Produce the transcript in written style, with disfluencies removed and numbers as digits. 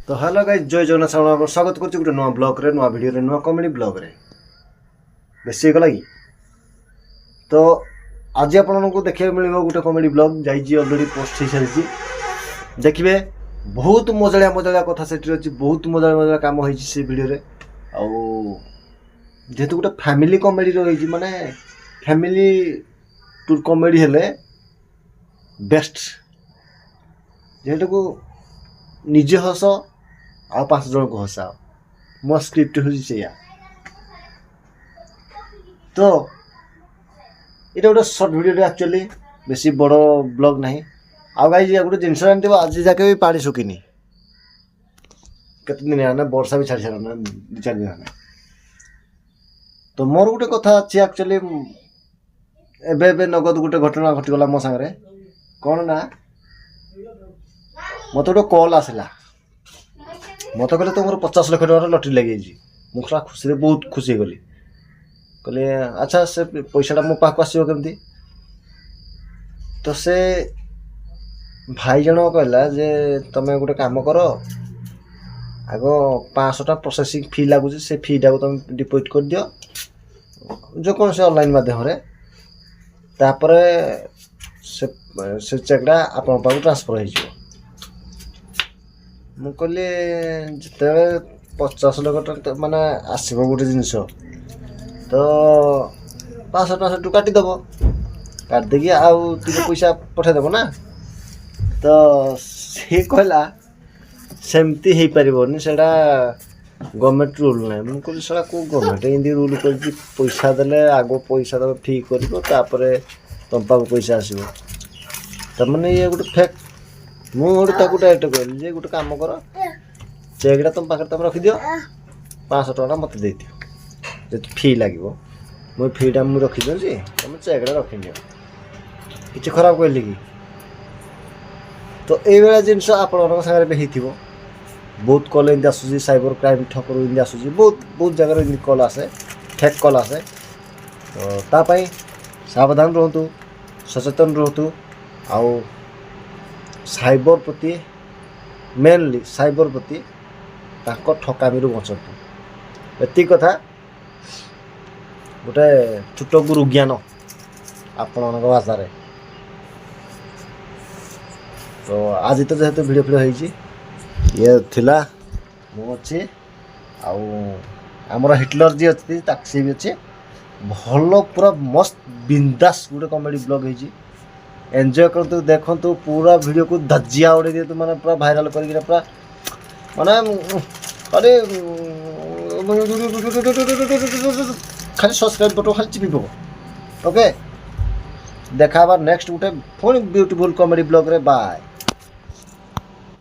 तो hello guys जय जगन्नाथ सामने स्वागत कर गोटे नुआ ब्लॉग रे नुआ वीडियो रे नुआ कॉमेडी ब्लॉग रे बेसी गला कि तो आज आपको देखा मिल गोटे कॉमेडी ब्लॉग जाइए ऑलरेडी पोस्ट हो सारी देखिए बहुत मजालिया मजालिया कथा से अच्छी बहुत मजालिया मजालिया काम हो वीडियो रे जेहेतु गोटे फैमिली कॉमेडी रही माने फैमिली टूर कॉमेडी हेले बेस्ट जेहेतु को निजे हस आ 5 जन को हसाओ मो स्क्रिप्ट हो तो ये गोटे सर्ट वीडियो एक्चुअली बेसी बड़ ब्लॉग ना आ गाइस गोटे जिन जानते आज जाके भी पानी सुखिनी केते दिन आना वर्षा भी छाड़ी सारा 2-4 दिन आना तो मोर गोटे कथा अच्छी एक्चुअली एबे नगद गोटे घटना घटीगला मो सागरे कौन ना मत गोटे कॉल आसला मत कहले तो मोर 50 लाख टका लटरी लगे मुझे खुशी बहुत खुशी गली कहले अच्छा से पैसाटा मो पाक आसो केमती तो से भाई जन कहला जे तमें गोटे काम कर आग 500 टा प्रोसेसिंग फी लगुच से फीटा को तुम डिपोजिट कर दियो जो कौन से ऑनलाइन माध्यम तापर से चेकटा आपण पाक ट्रांसफर हो मु कहली जिते 50 लाख टका माने आसब गोटे जिनस तो 500 टका काटिदेव काटिदेकि आउ टे पैसा पठेदेव ना तो सी कहला सेमती हो पारनि से गवर्नमेंट रूल ना मुझे कहली सारा को गवर्नमेंट एमती रूल कर पैसा देले आगो पैसा तुम फी कर तुम पाक पैसा आसो तमें ये गोटे फेक मुझे डायरेक्ट कहली जे गोटे काम कर चेकटा तुम पाखे तुम रखिद 500 टका मत दे दियो फी लगे मो फीटा मुझे रखिदी तुम चेकटा रखिद कि खराब कहली कि तो ये जिनस आप सागर हो बहुत कल एमती आसूँ साइबर क्राइम ठकर एमती आसूँ बहुत जगह एमती कल आसे फेक कल आसे तो तापाई सावधान रुहतु सचेतन रुहतु आउ साइबर प्रति मेनली साइबर प्रति ठकामी बचतु एति कथा गोटे छोट गुरु ज्ञान आपण भाषा तो आज तो जेहेतु भिडियो फिडियो होइछि ये थिला मु अच्छी आमर हिटलर जी अच्छी ताकसी भी अच्छे भल पूरा मस्त बिंदास गोटे कॉमेडी ब्लॉग होइछि एंजॉय करतु देखु पूरा वीडियो को धज्जिया उड़े दिए मैंने पूरा भाइराल कर पूरा माने अरे खाली सब्सक्राइब बटन खाली चिपी ओके देखा नेक्स्ट गोटे पुणी ब्यूटीफुल कॉमेडी ब्लॉग रे बाय।